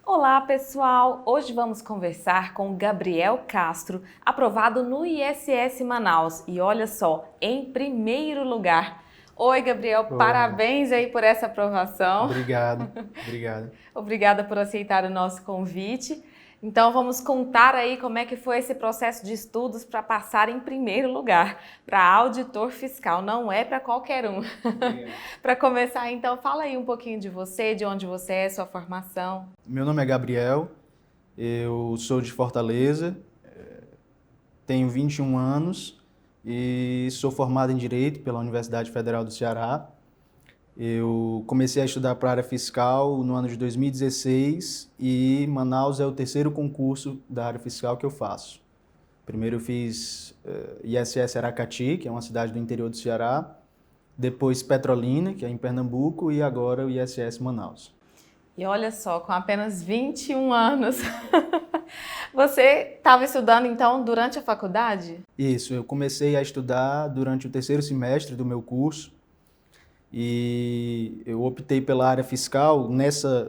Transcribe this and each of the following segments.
Olá, pessoal! Hoje vamos conversar com o Gabriel Castro, aprovado no ISS Manaus. E olha só, em primeiro lugar. Oi, Gabriel, Oi, parabéns aí por essa aprovação. obrigado, obrigado. Obrigada por aceitar o nosso convite. Então vamos contar aí como é que foi esse processo de estudos para passar em primeiro lugar, para auditor fiscal, não é para qualquer um. Para começar, então, fala aí um pouquinho de você, de onde você é, sua formação. Meu nome é Gabriel, eu sou de Fortaleza, tenho 21 anos e sou formado em Direito pela Universidade Federal do Ceará. Eu comecei a estudar para a área fiscal no ano de 2016 e Manaus é o terceiro concurso da área fiscal que eu faço. Primeiro eu fiz ISS Aracati, que é uma cidade do interior do Ceará, depois Petrolina, que é em Pernambuco, e agora o ISS Manaus. E olha só, com apenas 21 anos, você estava estudando então durante a faculdade? Isso, eu comecei a estudar durante o terceiro semestre do meu curso e eu optei pela área fiscal nesse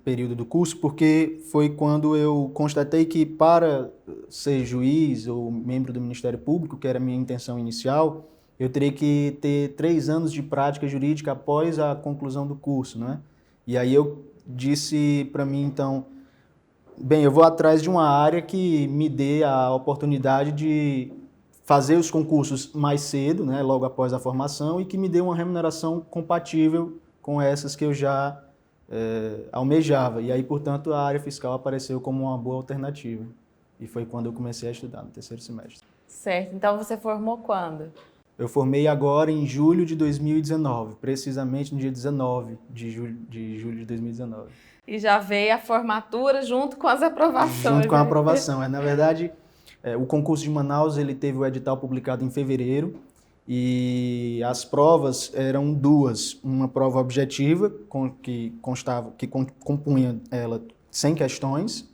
período do curso porque foi quando eu constatei que para ser juiz ou membro do Ministério Público, que era a minha intenção inicial, eu teria que ter 3 anos de prática jurídica após a conclusão do curso, né? E aí eu disse para mim, então, bem, eu vou atrás de uma área que me dê a oportunidade de fazer os concursos mais cedo, né, logo após a formação, e que me dê uma remuneração compatível com essas que eu já almejava. E aí, portanto, a área fiscal apareceu como uma boa alternativa. E foi quando eu comecei a estudar, no terceiro semestre. Certo, então você formou quando? Eu formei agora em julho de 2019, precisamente no dia 19 de julho de 2019. E já veio a formatura junto com as Junto aprovações, com a né? aprovação. Na verdade, o concurso de Manaus ele teve o edital publicado em fevereiro e as provas eram duas. Uma prova objetiva, compunha ela 100 questões,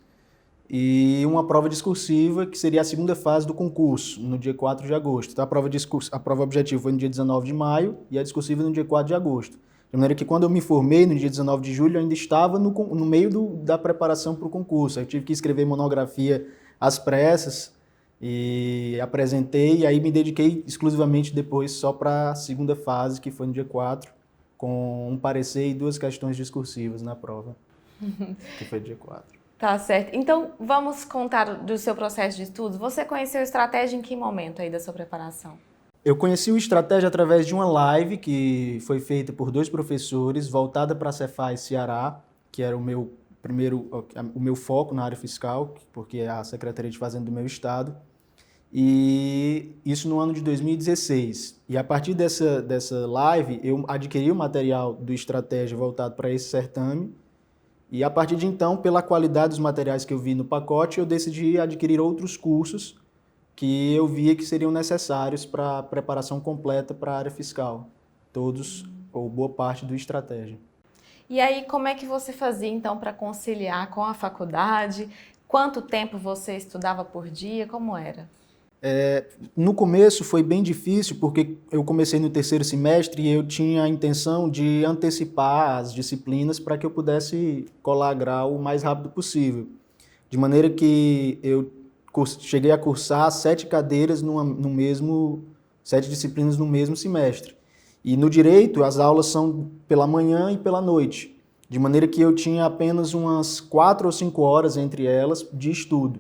e uma prova discursiva, que seria a segunda fase do concurso, no dia 4 de agosto. Então, a prova objetiva foi no dia 19 de maio e a discursiva no dia 4 de agosto. De maneira que quando eu me formei, no dia 19 de julho, eu ainda estava no meio da preparação para o concurso. Eu tive que escrever monografia às pressas e apresentei, e aí me dediquei exclusivamente depois só para a segunda fase, que foi no dia 4, com um parecer e 2 questões discursivas na prova, que foi dia 4. Tá certo. Então, vamos contar do seu processo de estudos. Você conheceu estratégia em que momento aí da sua preparação? Eu conheci o Estratégia através de uma live que foi feita por 2 professores, voltada para a Cefaz Ceará, que era o meu foco na área fiscal, porque é a Secretaria de Fazenda do meu estado, e isso no ano de 2016. E a partir dessa live, eu adquiri o material do Estratégia voltado para esse certame, e a partir de então, pela qualidade dos materiais que eu vi no pacote, eu decidi adquirir outros cursos que eu via que seriam necessários para a preparação completa para a área fiscal, todos ou boa parte do Estratégia. E aí, como é que você fazia então para conciliar com a faculdade? Quanto tempo você estudava por dia? Como era? No começo foi bem difícil, porque eu comecei no terceiro semestre e eu tinha a intenção de antecipar as disciplinas para que eu pudesse colar grau o mais rápido possível. De maneira que eu cheguei a cursar 7 cadeiras no mesmo, 7 disciplinas no mesmo semestre. E no direito, as aulas são pela manhã e pela noite, de maneira que eu tinha apenas umas 4 ou 5 horas entre elas de estudo.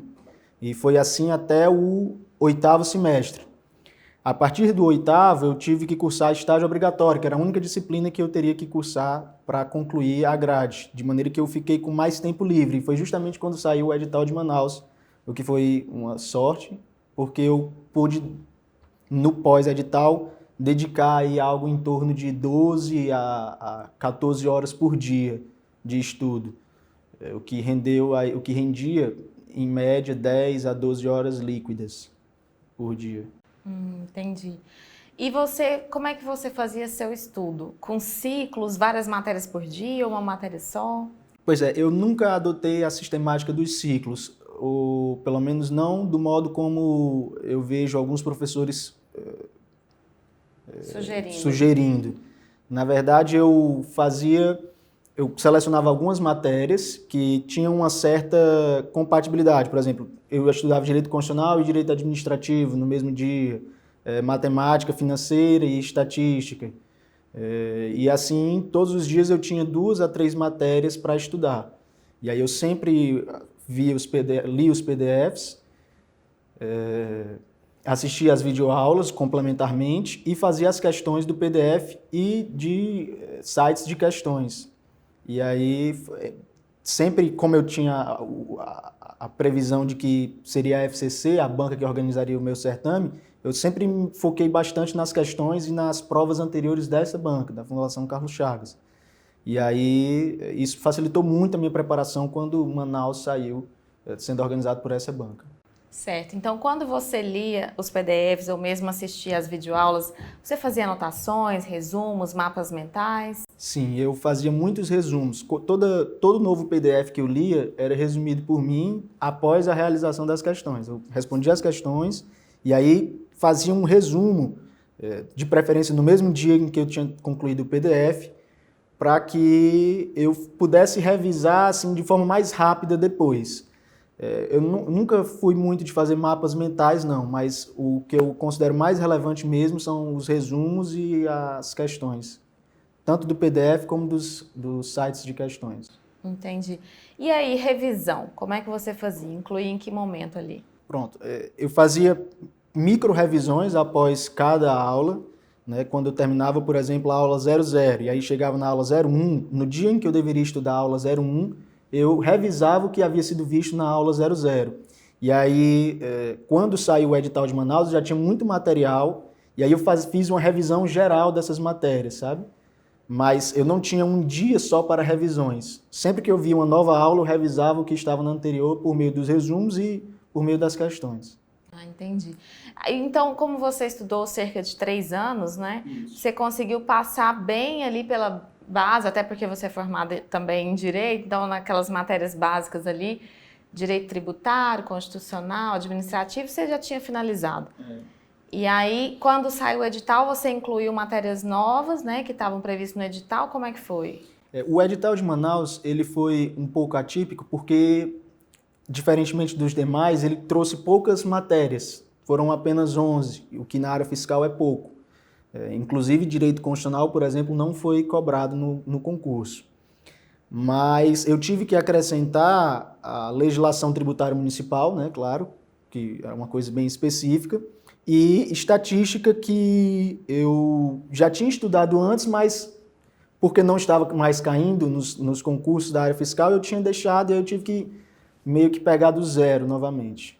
E foi assim até o 8º semestre. A partir do 8º, eu tive que cursar estágio obrigatório, que era a única disciplina que eu teria que cursar para concluir a grade, de maneira que eu fiquei com mais tempo livre. E foi justamente quando saiu o edital de Manaus, o que foi uma sorte, porque eu pude, no pós-edital, dedicar aí algo em torno de 12 a 14 horas por dia de estudo, o que rendia, em média, 10 a 12 horas líquidas por dia. Entendi. E você, como é que você fazia seu estudo? Com ciclos, várias matérias por dia ou uma matéria só? Pois é, eu nunca adotei a sistemática dos ciclos, ou pelo menos não do modo como eu vejo alguns professores Sugerindo. sugerindo. Na verdade, eu fazia eu selecionava algumas matérias que tinham uma certa compatibilidade. Por exemplo, eu estudava Direito Constitucional e Direito Administrativo no mesmo dia, Matemática Financeira e Estatística. E assim, todos os dias eu tinha 2 a 3 matérias para estudar. E aí eu sempre li os PDFs, assistia às videoaulas complementarmente e fazia as questões do PDF e de sites de questões. E aí, sempre como eu tinha a previsão de que seria a FCC, a banca que organizaria o meu certame, eu sempre me foquei bastante nas questões e nas provas anteriores dessa banca, da Fundação Carlos Chagas. E aí, isso facilitou muito a minha preparação quando Manaus saiu sendo organizado por essa banca. Certo. Então, quando você lia os PDFs ou mesmo assistia às videoaulas, você fazia anotações, resumos, mapas mentais? Sim, eu fazia muitos resumos. Todo novo PDF que eu lia era resumido por mim após a realização das questões. Eu respondia as questões e aí fazia um resumo, de preferência no mesmo dia em que eu tinha concluído o PDF, para que eu pudesse revisar assim, de forma mais rápida depois. Eu nunca fui muito de fazer mapas mentais, não, mas o que eu considero mais relevante mesmo são os resumos e as questões, tanto do PDF como dos sites de questões. Entendi. E aí, revisão, como é que você fazia? Incluía em que momento ali? Pronto, eu fazia micro-revisões após cada aula, né? Quando eu terminava, por exemplo, a aula 00, e aí chegava na aula 01, no dia em que eu deveria estudar a aula 01, eu revisava o que havia sido visto na aula 00. E aí, quando saiu o edital de Manaus, eu já tinha muito material, e aí eu fiz uma revisão geral dessas matérias, sabe? Mas eu não tinha um dia só para revisões. Sempre que eu via uma nova aula, eu revisava o que estava na anterior por meio dos resumos e por meio das questões. Ah, entendi. Então, como você estudou cerca de 3 anos, né? Isso. Você conseguiu passar bem ali pela base, até porque você é formada também em Direito, então naquelas matérias básicas ali, Direito Tributário, Constitucional, Administrativo, você já tinha finalizado. E aí, quando saiu o edital, você incluiu matérias novas, né, que estavam previstas no edital, como é que foi? O edital de Manaus, ele foi um pouco atípico porque, diferentemente dos demais, ele trouxe poucas matérias, foram apenas 11, o que na área fiscal é pouco. Inclusive, Direito Constitucional, por exemplo, não foi cobrado no concurso. Mas eu tive que acrescentar a legislação tributária municipal, né, claro, que é uma coisa bem específica, e estatística que eu já tinha estudado antes, mas porque não estava mais caindo nos concursos da área fiscal, eu tinha deixado e eu tive que meio que pegar do zero novamente.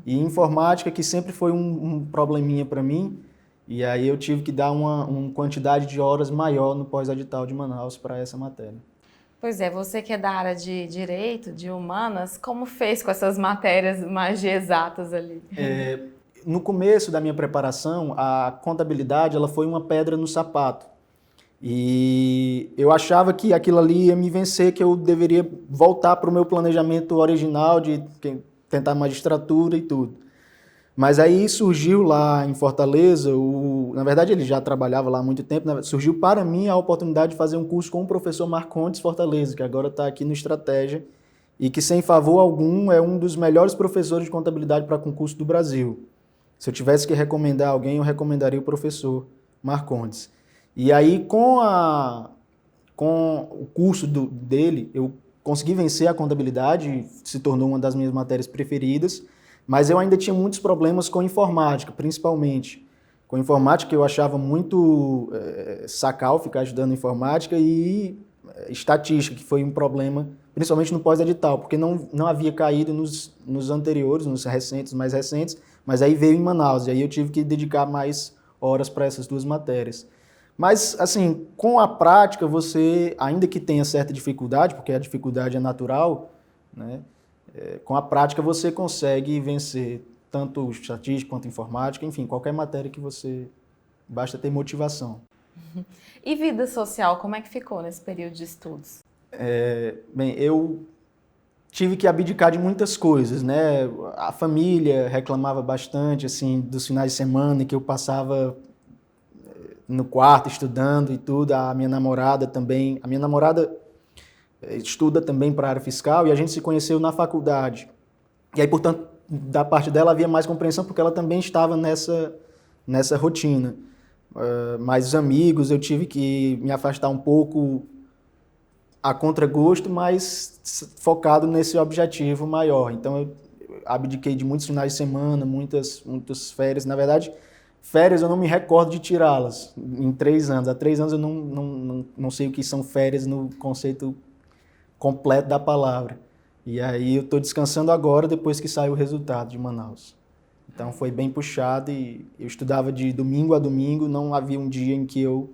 E informática, que sempre foi um probleminha para mim, e aí eu tive que dar uma quantidade de horas maior no pós-edital de Manaus para essa matéria. Pois é, você que é da área de Direito, de Humanas, como fez com essas matérias mais de exatas ali? No começo da minha preparação, a contabilidade ela foi uma pedra no sapato. E eu achava que aquilo ali ia me vencer, que eu deveria voltar para o meu planejamento original de tentar magistratura e tudo. Mas aí surgiu lá em Fortaleza, na verdade ele já trabalhava lá há muito tempo, né? Surgiu para mim a oportunidade de fazer um curso com o professor Marcondes Fortaleza, que agora está aqui no Estratégia, e que sem favor algum é um dos melhores professores de contabilidade para concurso do Brasil. Se eu tivesse que recomendar alguém, eu recomendaria o professor Marcondes. E aí, com o curso dele, eu consegui vencer a contabilidade, se tornou uma das minhas matérias preferidas, mas eu ainda tinha muitos problemas com informática, principalmente. Com informática, eu achava muito sacal ficar estudando informática e estatística, que foi um problema, principalmente no pós-edital, porque não havia caído nos anteriores, nos recentes, mais recentes, mas aí veio em Manaus, e aí eu tive que dedicar mais horas para essas 2 matérias. Mas, assim, com a prática, você, ainda que tenha certa dificuldade, porque a dificuldade é natural, né? Com a prática você consegue vencer tanto estatística quanto informática, enfim, qualquer matéria que você... Basta ter motivação. E vida social, como é que ficou nesse período de estudos? Bem, eu tive que abdicar de muitas coisas, né? A família reclamava bastante, assim, dos finais de semana que eu passava no quarto estudando e tudo. A minha namorada também. A minha namorada, estuda também para a área fiscal e a gente se conheceu na faculdade. E aí, portanto, da parte dela havia mais compreensão porque ela também estava nessa rotina. Mas os amigos eu tive que me afastar um pouco a contragosto, mas focado nesse objetivo maior. Então eu abdiquei de muitos finais de semana, muitas férias. Na verdade, férias eu não me recordo de tirá-las em 3 anos. Há 3 anos eu não sei o que são férias no conceito completo da palavra. E aí eu estou descansando agora, depois que saiu o resultado de Manaus. Então foi bem puxado e eu estudava de domingo a domingo, não havia um dia em que eu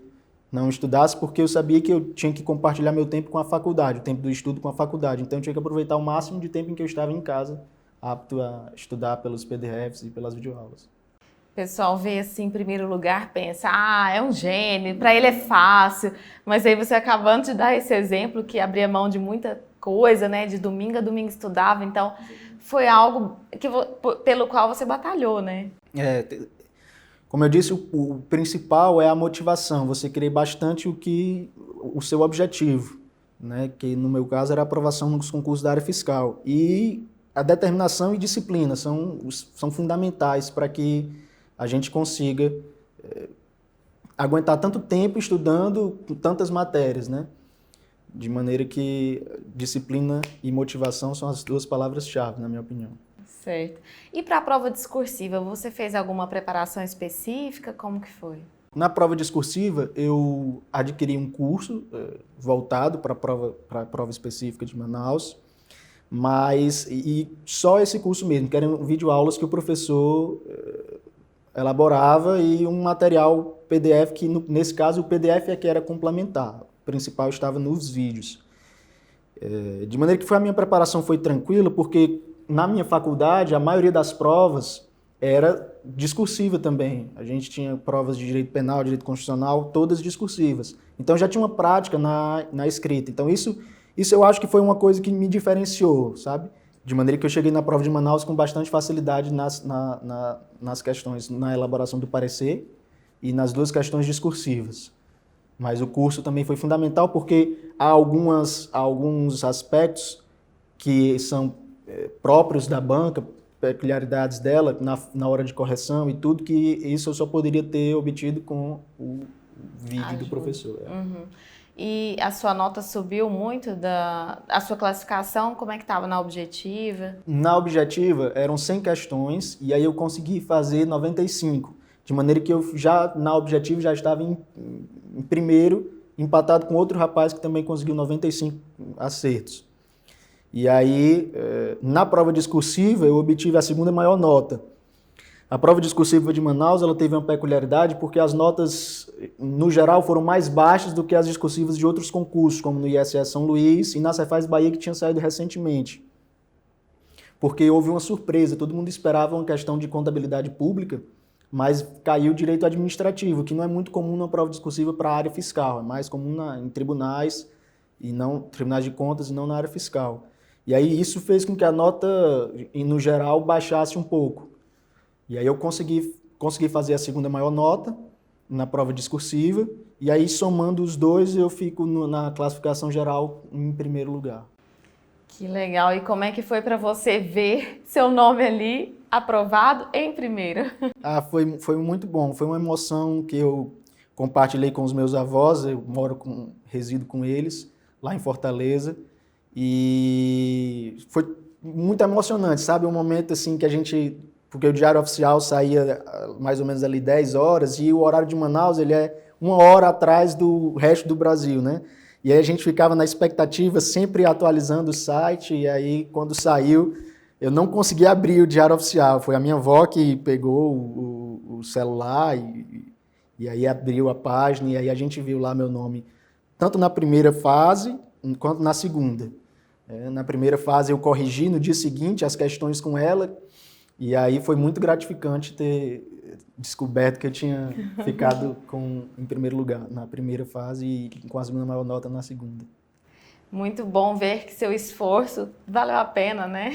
não estudasse, porque eu sabia que eu tinha que compartilhar meu tempo com a faculdade, o tempo do estudo com a faculdade. Então eu tinha que aproveitar o máximo de tempo em que eu estava em casa, apto a estudar pelos PDFs e pelas videoaulas. O pessoal vê assim, em primeiro lugar, pensa, é um gênio, para ele é fácil. Mas aí você acabando de dar esse exemplo que abria mão de muita coisa, né? De domingo a domingo estudava, então foi algo pelo qual você batalhou, né? Como eu disse, o principal é a motivação, você querer bastante o seu objetivo, né? Que no meu caso era a aprovação nos concursos da área fiscal. E a determinação e disciplina são fundamentais para que a gente consiga aguentar tanto tempo estudando tantas matérias, né? De maneira que disciplina e motivação são as 2 palavras-chave, na minha opinião. Certo. E para a prova discursiva, você fez alguma preparação específica? Como que foi? Na prova discursiva, eu adquiri um curso voltado para a prova específica de Manaus, mas só esse curso mesmo, que eram videoaulas que o professor elaborava e um material PDF, que nesse caso o PDF é que era complementar. O principal estava nos vídeos. De maneira que a minha preparação foi tranquila, porque na minha faculdade a maioria das provas era discursiva também. A gente tinha provas de direito penal, direito constitucional, todas discursivas. Então já tinha uma prática na escrita. Então isso eu acho que foi uma coisa que me diferenciou, sabe? De maneira que eu cheguei na prova de Manaus com bastante facilidade nas questões, na elaboração do parecer e nas 2 questões discursivas. Mas o curso também foi fundamental porque há alguns aspectos que são próprios da banca, peculiaridades dela na hora de correção e tudo, que isso eu só poderia ter obtido com o vídeo do professor. Uhum. E a sua nota subiu muito a sua classificação? Como é que estava na objetiva? Na objetiva eram 100 questões e aí eu consegui fazer 95. De maneira que eu na objetiva já estava em primeiro, empatado com outro rapaz que também conseguiu 95 acertos. E aí, na prova discursiva, eu obtive a 2ª maior nota. A prova discursiva de Manaus ela teve uma peculiaridade porque as notas, no geral, foram mais baixas do que as discursivas de outros concursos, como no ISS São Luís e na Cefaz Bahia, que tinha saído recentemente. Porque houve uma surpresa, todo mundo esperava uma questão de contabilidade pública, mas caiu direito administrativo, que não é muito comum na prova discursiva para a área fiscal, é mais comum em tribunais, tribunais de contas e não na área fiscal. E aí isso fez com que a nota, no geral, baixasse um pouco. E aí eu consegui fazer a 2ª maior nota na prova discursiva, e aí somando os 2 eu fico na classificação geral em primeiro lugar. Que legal! E como é que foi para você ver seu nome ali aprovado em primeiro? Foi muito bom, foi uma emoção que eu compartilhei com os meus avós, eu resido com eles lá em Fortaleza, e foi muito emocionante, sabe? Um momento assim que porque o Diário Oficial saía mais ou menos ali 10 horas e o horário de Manaus ele é 1 hora atrás do resto do Brasil, né? E aí a gente ficava na expectativa, sempre atualizando o site, e aí quando saiu, eu não consegui abrir o Diário Oficial, foi a minha avó que pegou o celular e aí abriu a página, e aí a gente viu lá meu nome, tanto na primeira fase quanto na segunda. Na primeira fase eu corrigi no dia seguinte as questões com ela, e aí foi muito gratificante ter descoberto que eu tinha ficado em primeiro lugar na primeira fase e com a 2ª maior nota na segunda. Muito bom ver que seu esforço valeu a pena, né?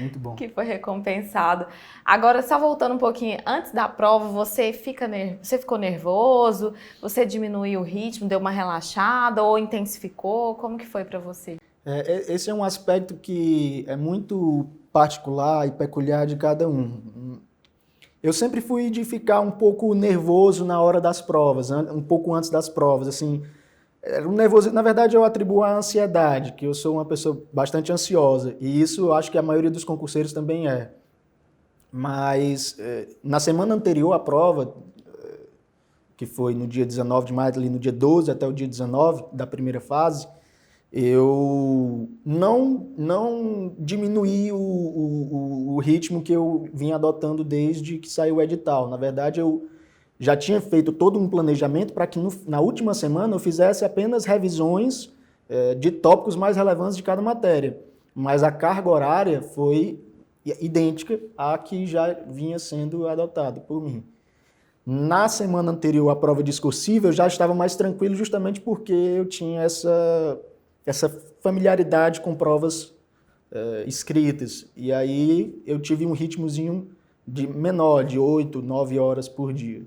Muito bom. Que foi recompensado. Agora, só voltando um pouquinho, antes da prova, você ficou nervoso? Você diminuiu o ritmo, deu uma relaxada ou intensificou? Como que foi para você? Esse é um aspecto que é muito particular e peculiar de cada um. Eu sempre fui de ficar um pouco nervoso na hora das provas, um pouco antes das provas, assim. Era um nervoso, na verdade, eu atribuo à ansiedade, que eu sou uma pessoa bastante ansiosa, e isso eu acho que a maioria dos concurseiros também é. Mas na semana anterior à prova, que foi no dia 19 de maio, ali no dia 12 até o dia 19 da primeira fase, eu não diminuí o ritmo que eu vinha adotando desde que saiu o edital. Na verdade, eu já tinha feito todo um planejamento para que na última semana eu fizesse apenas revisões de tópicos mais relevantes de cada matéria. Mas a carga horária foi idêntica à que já vinha sendo adotada por mim. Na semana anterior à prova discursiva, eu já estava mais tranquilo justamente porque eu tinha essa familiaridade com provas escritas. E aí eu tive um ritmozinho menor, de 8, 9 horas por dia.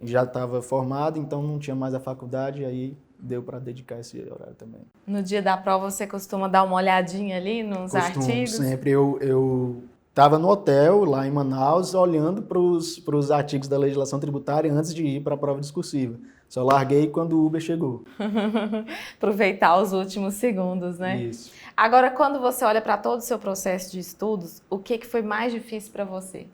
Já estava formado, então não tinha mais a faculdade, e aí deu para dedicar esse horário também. No dia da prova, você costuma dar uma olhadinha ali nos artigos? Sempre. Eu estava no hotel, lá em Manaus, olhando para os artigos da legislação tributária antes de ir para a prova discursiva. Só larguei quando o Uber chegou. Aproveitar os últimos segundos, né? Isso. Agora, quando você olha para todo o seu processo de estudos, o que foi mais difícil para você?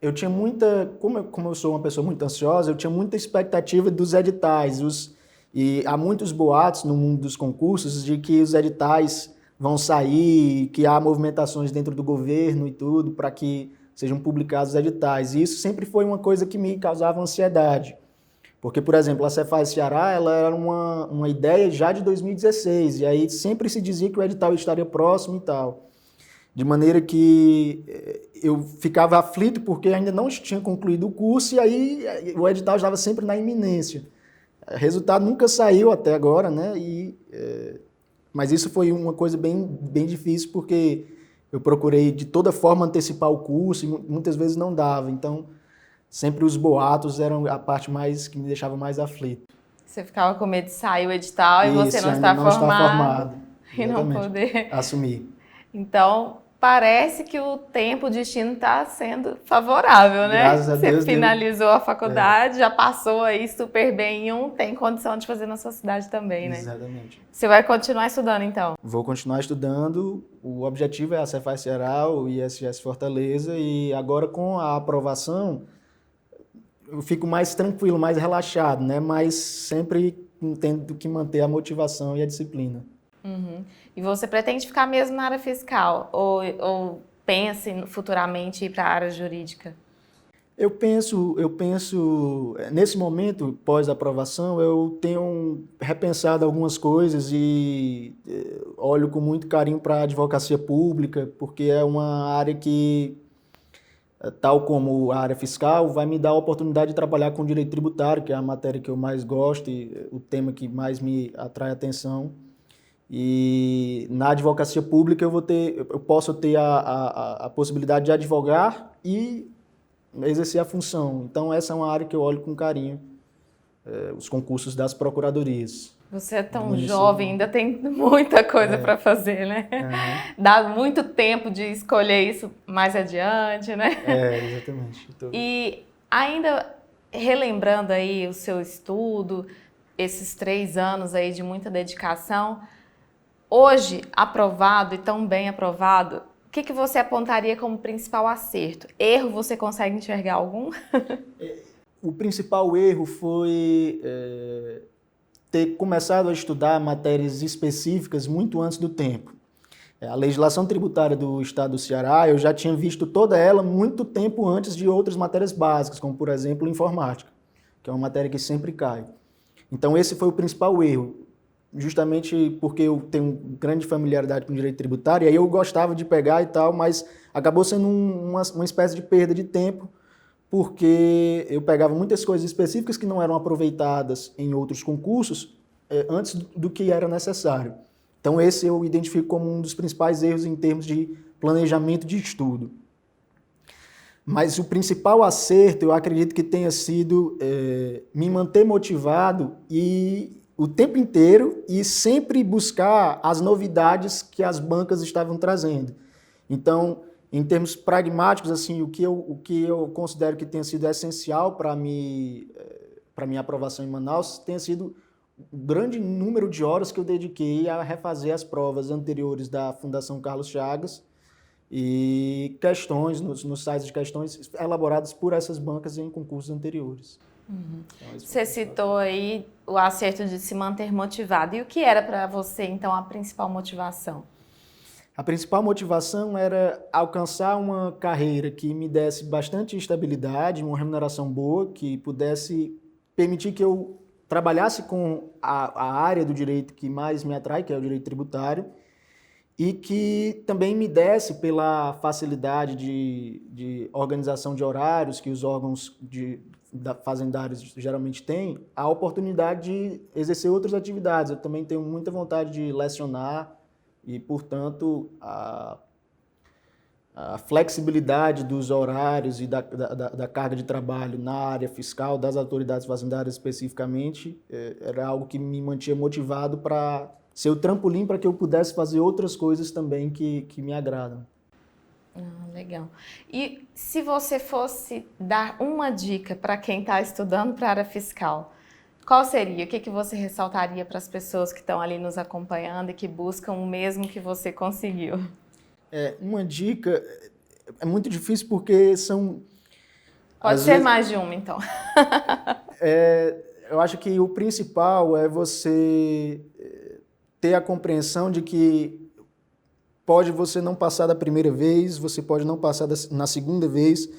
Eu tinha muita, como eu sou uma pessoa muito ansiosa, eu tinha muita expectativa dos editais, e há muitos boatos no mundo dos concursos de que os editais vão sair, que há movimentações dentro do governo e tudo para que sejam publicados os editais. E isso sempre foi uma coisa que me causava ansiedade. Porque, por exemplo, a Cefaz Ceará ela era uma ideia já de 2016, e aí sempre se dizia que o edital estaria próximo e tal. De maneira que eu ficava aflito porque ainda não tinha concluído o curso e aí o edital estava sempre na iminência. O resultado nunca saiu até agora, né? Mas isso foi uma coisa bem difícil porque eu procurei de toda forma antecipar o curso e muitas vezes não dava. Então, sempre os boatos eram a parte que me deixava mais aflito. Você ficava com medo de sair o edital e você não está formado. E não poder assumir. Então, parece que o tempo, o destino está sendo favorável, né? Graças a Deus. Você finalizou a faculdade, já passou aí super bem em tem condição de fazer na sua cidade também, né? Exatamente. Você vai continuar estudando, então? Vou continuar estudando. O objetivo é a Cefaz Ceará, o ISS Fortaleza, e agora com a aprovação, eu fico mais tranquilo, mais relaxado, né? Mas sempre tendo que manter a motivação e a disciplina. Uhum. E você pretende ficar mesmo na área fiscal? Ou pensa futuramente ir para a área jurídica? Eu penso, nesse momento, pós-aprovação, eu tenho repensado algumas coisas e olho com muito carinho para a advocacia pública, porque é uma área que, tal como a área fiscal, vai me dar a oportunidade de trabalhar com direito tributário, que é a matéria que eu mais gosto e o tema que mais me atrai a atenção. E na advocacia pública eu posso ter a possibilidade de advogar e exercer a função. Então essa é uma área que eu olho com carinho, os concursos das procuradorias. Você é tão jovem, ainda tem muita coisa para fazer, né? Dá muito tempo de escolher isso mais adiante, né? Exatamente. E ainda relembrando aí o seu estudo, esses 3 anos aí de muita dedicação, hoje, aprovado e tão bem aprovado, o que você apontaria como principal acerto? Erro, você consegue enxergar algum? O principal erro foi ter começado a estudar matérias específicas muito antes do tempo. A legislação tributária do Estado do Ceará, eu já tinha visto toda ela muito tempo antes de outras matérias básicas, como, por exemplo, informática, que é uma matéria que sempre cai. Então, esse foi o principal erro. Justamente porque eu tenho grande familiaridade com o direito tributário, e aí eu gostava de pegar e tal, mas acabou sendo uma espécie de perda de tempo, porque eu pegava muitas coisas específicas que não eram aproveitadas em outros concursos, antes do que era necessário. Então esse eu identifico como um dos principais erros em termos de planejamento de estudo. Mas o principal acerto, eu acredito que tenha sido me manter motivado e o tempo inteiro e sempre buscar as novidades que as bancas estavam trazendo. Então, em termos pragmáticos, assim, o que eu considero que tenha sido essencial para minha aprovação em Manaus tenha sido o grande número de horas que eu dediquei a refazer as provas anteriores da Fundação Carlos Chagas e questões, nos sites de questões elaboradas por essas bancas em concursos anteriores. Uhum. Então, você citou aí o acerto de se manter motivado. E o que era para você, então, a principal motivação? A principal motivação era alcançar uma carreira que me desse bastante estabilidade, uma remuneração boa, que pudesse permitir que eu trabalhasse com a área do direito que mais me atrai, que é o direito tributário, e que também me desse, pela facilidade de organização de horários que os órgãos fazendários geralmente têm, a oportunidade de exercer outras atividades. Eu também tenho muita vontade de lecionar e, portanto, a flexibilidade dos horários e da carga de trabalho na área fiscal, das autoridades fazendárias especificamente, era algo que me mantinha motivado para ser o trampolim para que eu pudesse fazer outras coisas também que me agradam. Legal. E se você fosse dar uma dica para quem está estudando para a área fiscal, qual seria? O que você ressaltaria para as pessoas que estão ali nos acompanhando e que buscam o mesmo que você conseguiu? Uma dica é muito difícil porque são... Pode ser mais de uma, então. Eu acho que o principal é você ter a compreensão de que pode você não passar da primeira vez, você pode não passar na segunda vez,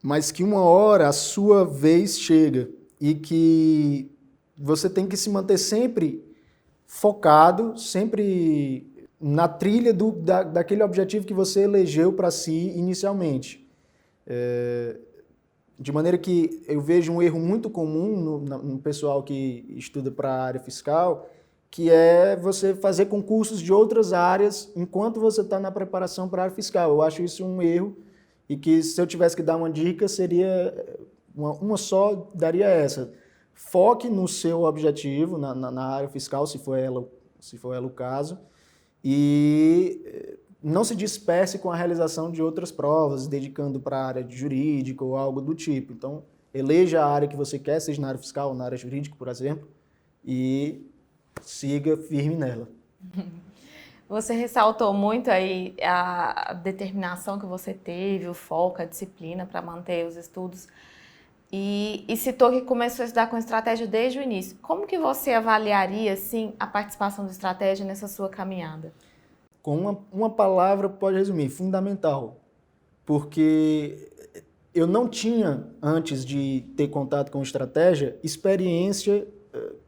mas que uma hora a sua vez chega e que você tem que se manter sempre focado, sempre na trilha daquele objetivo que você elegeu para si inicialmente. De maneira que eu vejo um erro muito comum no pessoal que estuda para a área fiscal, que é você fazer concursos de outras áreas enquanto você está na preparação para a área fiscal. Eu acho isso um erro e que, se eu tivesse que dar uma dica, seria uma só, daria essa. Foque no seu objetivo, na área fiscal, se for ela o caso, e não se disperse com a realização de outras provas, dedicando para a área jurídica ou algo do tipo. Então, eleja a área que você quer, seja na área fiscal ou na área jurídica, por exemplo, e siga firme nela. Você ressaltou muito aí a determinação que você teve, o foco, a disciplina para manter os estudos e citou que começou a estudar com estratégia desde o início. Como que você avaliaria, assim, a participação da estratégia nessa sua caminhada? Com uma palavra pode resumir, fundamental, porque eu não tinha, antes de ter contato com estratégia, experiência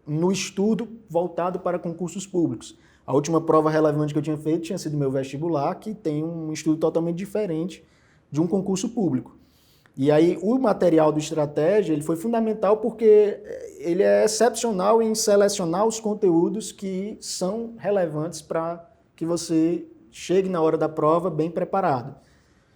no estudo voltado para concursos públicos. A última prova relevante que eu tinha feito tinha sido meu vestibular, que tem um estudo totalmente diferente de um concurso público. E aí o material do Estratégia ele foi fundamental porque ele é excepcional em selecionar os conteúdos que são relevantes para que você chegue na hora da prova bem preparado.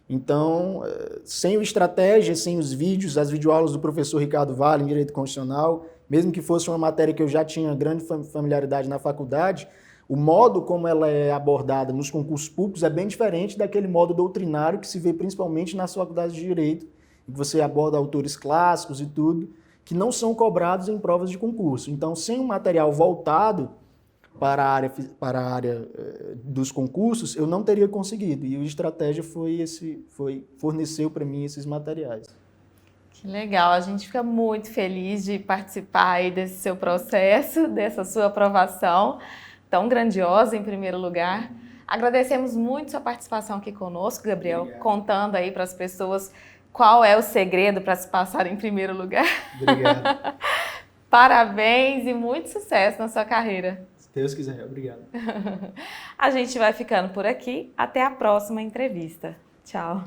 Então, sem o Estratégia, sem os vídeos, as videoaulas do professor Ricardo Vale em Direito Constitucional, mesmo que fosse uma matéria que eu já tinha grande familiaridade na faculdade, o modo como ela é abordada nos concursos públicos é bem diferente daquele modo doutrinário que se vê principalmente nas faculdades de Direito, em que você aborda autores clássicos e tudo, que não são cobrados em provas de concurso. Então, sem um material voltado para a área dos concursos, eu não teria conseguido. E o Estratégia forneceu para mim esses materiais. Que legal, a gente fica muito feliz de participar aí desse seu processo, dessa sua aprovação tão grandiosa em primeiro lugar. Agradecemos muito sua participação aqui conosco, Gabriel, obrigado, contando aí para as pessoas qual é o segredo para se passar em primeiro lugar. Obrigado. Parabéns e muito sucesso na sua carreira. Se Deus quiser, obrigado. A gente vai ficando por aqui. Até a próxima entrevista. Tchau.